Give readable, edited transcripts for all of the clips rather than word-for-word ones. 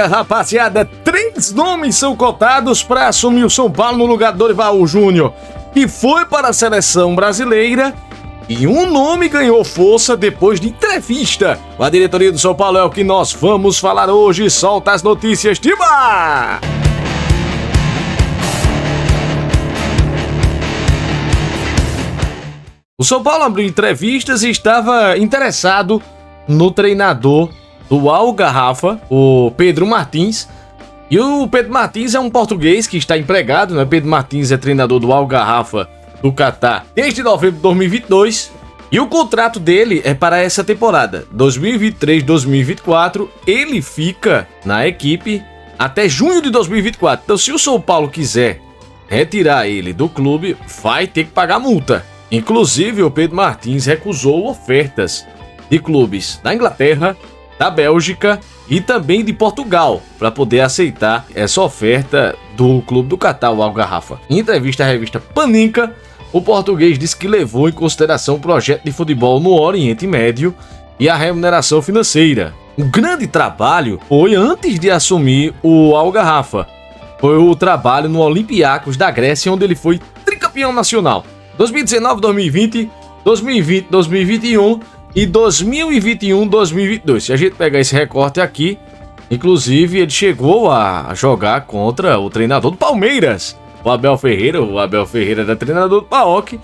Rapaziada, 3 nomes são cotados para assumir o São Paulo no lugar do Dorival Júnior, que foi para a seleção brasileira, e um nome ganhou força depois de entrevista. A diretoria do São Paulo é o que nós vamos falar hoje. Solta as notícias, Tiba! O São Paulo abriu entrevistas e estava interessado no treinador do Al Garrafa, o Pedro Martins. E o Pedro Martins é um português que está empregado, né? Pedro Martins é treinador do Al Garrafa do Catar desde novembro de 2022. E o contrato dele é para essa temporada, 2023-2024. Ele fica na equipe até junho de 2024. Então, se o São Paulo quiser retirar ele do clube, vai ter que pagar multa. Inclusive, o Pedro Martins recusou ofertas de clubes da Inglaterra, da Bélgica e também de Portugal para poder aceitar essa oferta do clube do Catar, o Al Garrafa. Em entrevista à revista Paninca, o português disse que levou em consideração o projeto de futebol no Oriente Médio e a remuneração financeira. Um grande trabalho foi antes de assumir o Al Garrafa. Foi o trabalho no Olympiacos da Grécia, onde ele foi tricampeão nacional. 2019, 2020, 2020, 2021 e 2021, 2022. Se a gente pegar esse recorte aqui, inclusive ele chegou a jogar contra o treinador do Palmeiras, o Abel Ferreira. O Abel Ferreira era treinador do PAOK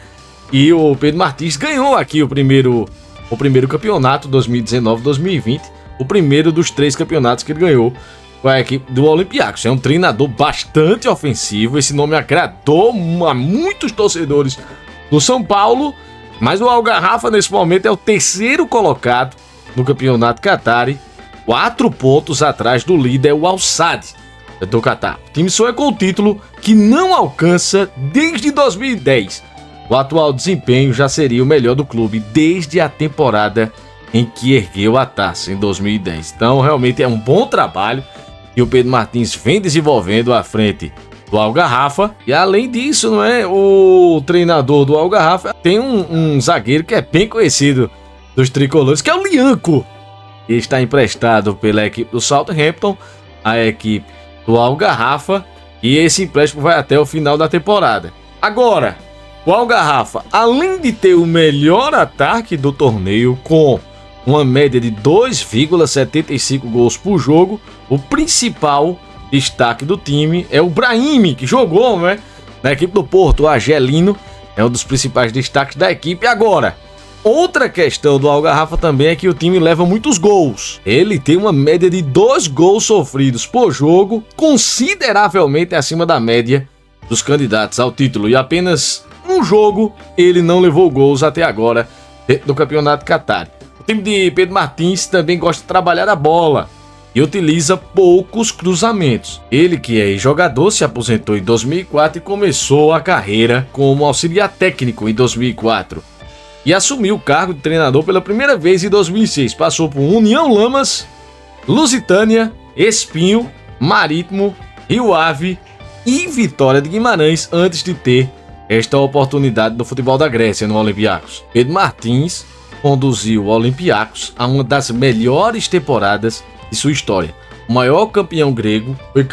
e o Pedro Martins ganhou aqui o primeiro campeonato 2019-2020, o primeiro dos 3 campeonatos que ele ganhou com a equipe do Olympiacos. É um treinador bastante ofensivo, esse nome agradou a muitos torcedores do São Paulo, mas o Al Garrafa nesse momento é o 3º colocado no campeonato Qatari, 4 pontos atrás do líder, o Al Sadd do Catar. O time sonha com o título que não alcança desde 2010. O atual desempenho já seria o melhor do clube desde a temporada em que ergueu a taça, em 2010. Então realmente é um bom trabalho que o Pedro Martins vem desenvolvendo à frente do Al Garrafa. E além disso, não é, o treinador do Al Garrafa tem um zagueiro que é bem conhecido dos tricolores, que é o Lianco, que está emprestado pela equipe do Southampton, a equipe do Al Garrafa, e esse empréstimo vai até o final da temporada. Agora, o Al Garrafa, além de ter o melhor ataque do torneio, com uma média de 2,75 gols por jogo, o principal destaque do time é o Brahimi, que jogou, né, na equipe do Porto. O argelino é um dos principais destaques da equipe. Agora, outra questão do Al Garrafa também é que o time leva muitos gols. Ele tem uma média de 2 gols sofridos por jogo, consideravelmente acima da média dos candidatos ao título. E apenas um jogo ele não levou gols até agora dentro do campeonato Qatari. O time de Pedro Martins também gosta de trabalhar a bola e utiliza poucos cruzamentos. Ele, que é jogador, se aposentou em 2004 e começou a carreira como auxiliar técnico em 2004. E assumiu o cargo de treinador pela primeira vez em 2006. Passou por União Lamas, Lusitânia, Espinho, Marítimo, Rio Ave e Vitória de Guimarães antes de ter esta oportunidade do futebol da Grécia no Olympiacos. Pedro Martins conduziu o Olympiacos a uma das melhores temporadas de sua história. O maior campeão grego, foi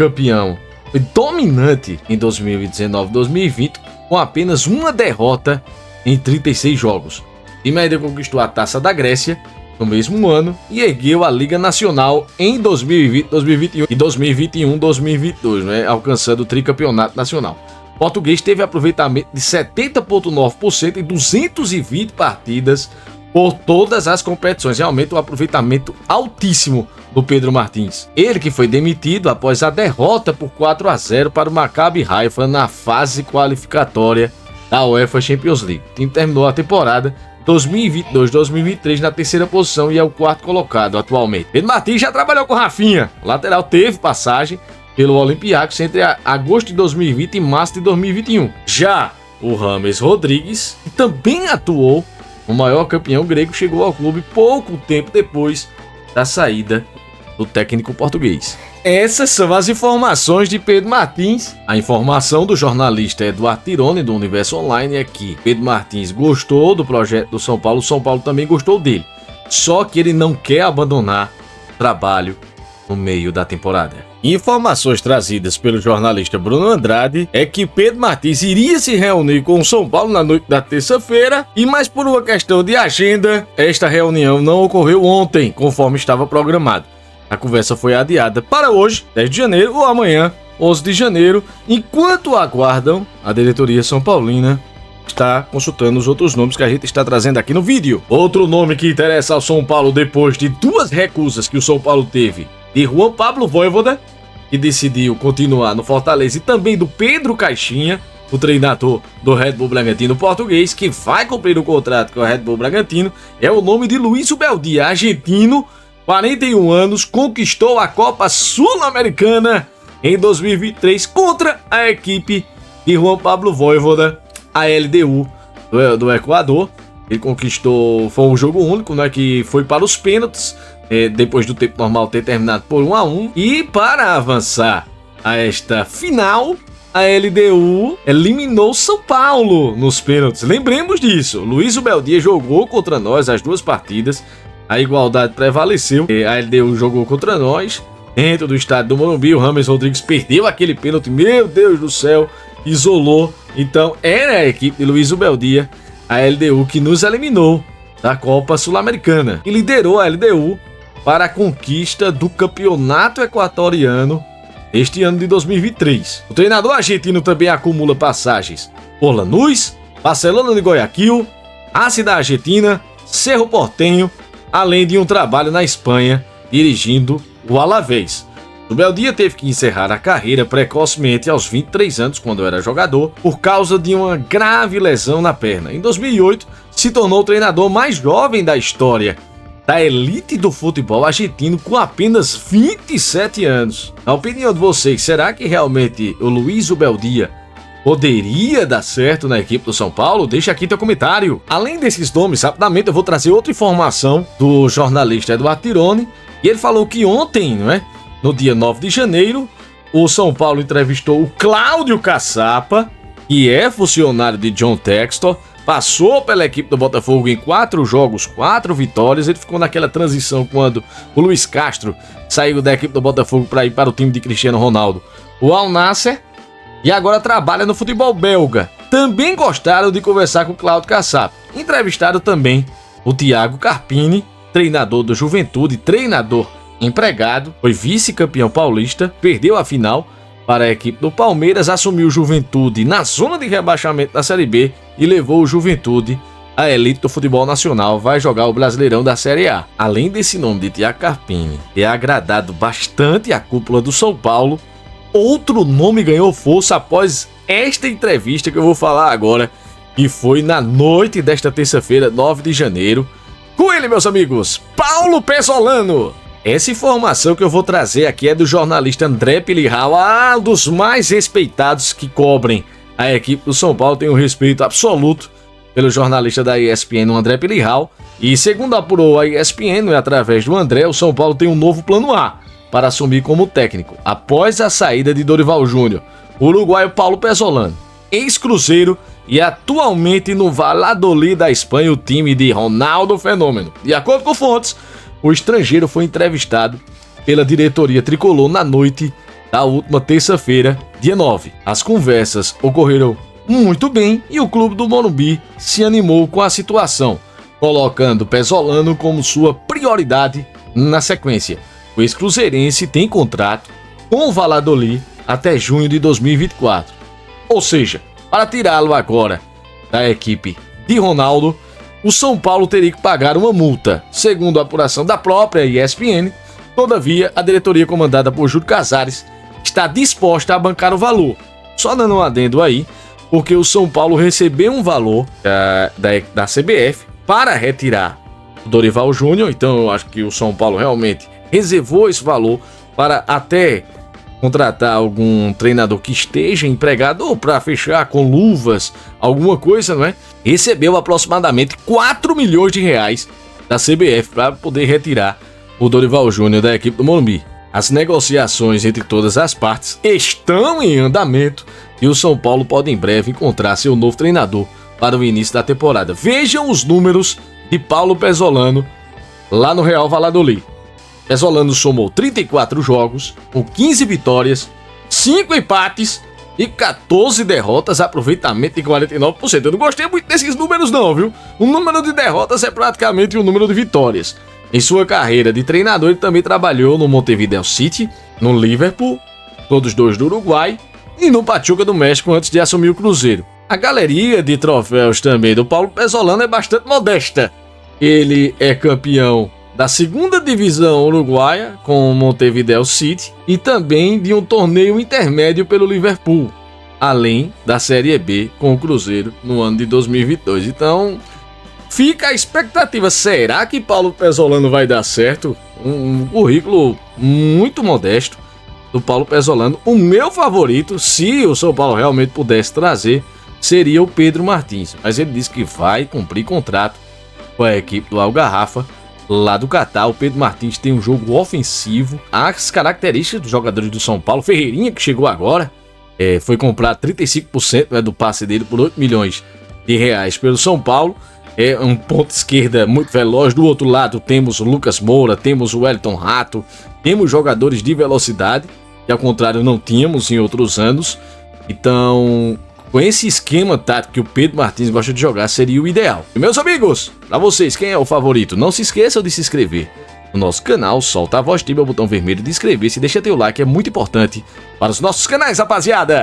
dominante em 2019-2020 com apenas uma derrota em 36 jogos. O time ainda conquistou a Taça da Grécia no mesmo ano e ergueu a Liga Nacional em 2020, 2021 e 2021-2022, né, alcançando o tricampeonato nacional. O português teve aproveitamento de 70,9% em 220 partidas por todas as competições. Realmente um aproveitamento altíssimo do Pedro Martins. Ele que foi demitido após a derrota por 4-0 para o Maccabi Haifa na fase qualificatória da UEFA Champions League. O time terminou a temporada 2022-2023 na 3ª posição e é o 4º colocado atualmente. Pedro Martins já trabalhou com Rafinha. O lateral teve passagem pelo Olympiacos entre agosto de 2020 e março de 2021. Já o James Rodrigues, que também atuou, o maior campeão grego, chegou ao clube pouco tempo depois da saída do técnico português. Essas são as informações de Pedro Martins. A informação do jornalista Eduardo Tironi, do Universo Online, é que Pedro Martins gostou do projeto do São Paulo, o São Paulo também gostou dele. Só que ele não quer abandonar o trabalho no meio da temporada. Informações trazidas pelo jornalista Bruno Andrade é que Pedro Martins iria se reunir com o São Paulo na noite da terça-feira, mas por uma questão de agenda, esta reunião não ocorreu ontem, conforme estava programado. A conversa foi adiada para hoje, 10 de janeiro, ou amanhã, 11 de janeiro, enquanto aguardam, a diretoria São Paulina está consultando os outros nomes que a gente está trazendo aqui no vídeo. Outro nome que interessa ao São Paulo depois de 2 recusas que o São Paulo teve, de Juan Pablo Vojvoda, que decidiu continuar no Fortaleza, e também do Pedro Caixinha, o treinador do Red Bull Bragantino português, que vai cumprir o contrato com o Red Bull Bragantino, é o nome de Luiz Ubeldia, argentino, 41 anos, conquistou a Copa Sul-Americana em 2023 contra a equipe de Juan Pablo Vojvoda, a LDU do Equador. Ele conquistou, foi um jogo único, né, que foi para os pênaltis, depois do tempo normal ter terminado por 1-1. E para avançar a esta final, a LDU eliminou São Paulo nos pênaltis. Lembremos disso, Luiz Ubeldia jogou contra nós as 2 partidas, a igualdade prevaleceu, a LDU jogou contra nós dentro do estádio do Morumbi. O Rames Rodrigues perdeu aquele pênalti, meu Deus do céu, isolou. Então era a equipe de Luiz Ubeldia, a LDU, que nos eliminou da Copa Sul-Americana e liderou a LDU para a conquista do campeonato equatoriano este ano de 2023. O treinador argentino também acumula passagens por Lanús, Barcelona de Guayaquil, Racing da Argentina, Cerro Porteño, além de um trabalho na Espanha dirigindo o Alavés. Ubeldia teve que encerrar a carreira precocemente aos 23 anos, quando era jogador, por causa de uma grave lesão na perna. Em 2008, se tornou o treinador mais jovem da história da elite do futebol argentino, com apenas 27 anos. Na opinião de vocês, será que realmente o Luiz Ubeldia poderia dar certo na equipe do São Paulo? Deixa aqui teu comentário. Além desses nomes, rapidamente eu vou trazer outra informação do jornalista Eduardo Tironi, e ele falou que ontem, não é? No dia 9 de janeiro, o São Paulo entrevistou o Cláudio Caçapa, que é funcionário de John Textor, passou pela equipe do Botafogo em 4 jogos, 4 vitórias. Ele ficou naquela transição quando o Luiz Castro saiu da equipe do Botafogo para ir para o time de Cristiano Ronaldo, o Al Nassr, e agora trabalha no futebol belga. Também gostaram de conversar com o Cláudio Caçapa. Entrevistaram também o Thiago Carpini, treinador do Juventude, treinador empregado, foi vice-campeão paulista, perdeu a final para a equipe do Palmeiras, assumiu o Juventude na zona de rebaixamento da Série B e levou o Juventude à elite do futebol nacional. Vai jogar o Brasileirão da Série A. Além desse nome de Thiago Carpini ter agradado bastante a cúpula do São Paulo, outro nome ganhou força após esta entrevista que eu vou falar agora, que foi na noite desta terça-feira, 9 de janeiro, com ele, meus amigos, Paulo Pesolano. Essa informação que eu vou trazer aqui é do jornalista André Pilirral, um dos mais respeitados que cobrem a equipe do São Paulo. Tem um respeito absoluto pelo jornalista da ESPN, o André Pilirral. E segundo apurou a ESPN, através do André, o São Paulo tem um novo plano A para assumir como técnico, após a saída de Dorival Júnior, o uruguaio Paulo Pesolano, ex-Cruzeiro e atualmente no Valladolid da Espanha, o time de Ronaldo Fenômeno. De acordo com fontes, o estrangeiro foi entrevistado pela diretoria tricolor na noite da última terça-feira, dia 9. As conversas ocorreram muito bem e o clube do Morumbi se animou com a situação, colocando Pesolano como sua prioridade na sequência. O ex-cruzeirense tem contrato com o Valladolid até junho de 2024. Ou seja, para tirá-lo agora da equipe de Ronaldo, o São Paulo teria que pagar uma multa. Segundo a apuração da própria ESPN, todavia, a diretoria comandada por Júlio Casares está disposta a bancar o valor. Só dando um adendo aí, porque o São Paulo recebeu um valor da CBF para retirar o Dorival Júnior, então eu acho que o São Paulo realmente reservou esse valor para até contratar algum treinador que esteja empregado ou para fechar com luvas, alguma coisa, não é? Recebeu aproximadamente 4 milhões de reais da CBF para poder retirar o Dorival Júnior da equipe do Morumbi. As negociações entre todas as partes estão em andamento e o São Paulo pode em breve encontrar seu novo treinador para o início da temporada. Vejam os números de Paulo Pesolano lá no Real Valladolid. Pesolano somou 34 jogos, com 15 vitórias, 5 empates e 14 derrotas, aproveitamento de 49%. Eu não gostei muito desses números não, viu? O número de derrotas é praticamente o número de vitórias. Em sua carreira de treinador, ele também trabalhou no Montevideo City, no Liverpool, todos dois do Uruguai, e no Pachuca do México antes de assumir o Cruzeiro. A galeria de troféus também do Paulo Pesolano é bastante modesta. Ele é campeão da segunda divisão uruguaia com o Montevideo City e também de um torneio intermédio pelo Liverpool, além da Série B com o Cruzeiro no ano de 2022. Então, fica a expectativa, será que Paulo Pesolano vai dar certo? Um currículo muito modesto do Paulo Pesolano. O meu favorito, se o São Paulo realmente pudesse trazer, seria o Pedro Martins, mas ele disse que vai cumprir contrato com a equipe do Algarrafa lá do Catar. O Pedro Martins tem um jogo ofensivo, as características dos jogadores do São Paulo. Ferreirinha, que chegou agora, foi comprado 35% do passe dele por 8 milhões de reais pelo São Paulo. É um ponto esquerda muito veloz. Do outro lado temos o Lucas Moura, temos o Wellington Rato, temos jogadores de velocidade, que ao contrário não tínhamos em outros anos. Então, com esse esquema tático que o Pedro Martins gosta de jogar, seria o ideal. E meus amigos, pra vocês, quem é o favorito? Não se esqueçam de se inscrever no nosso canal, solta a voz, ativa o botão vermelho de inscrever-se e deixa teu like, é muito importante para os nossos canais, rapaziada!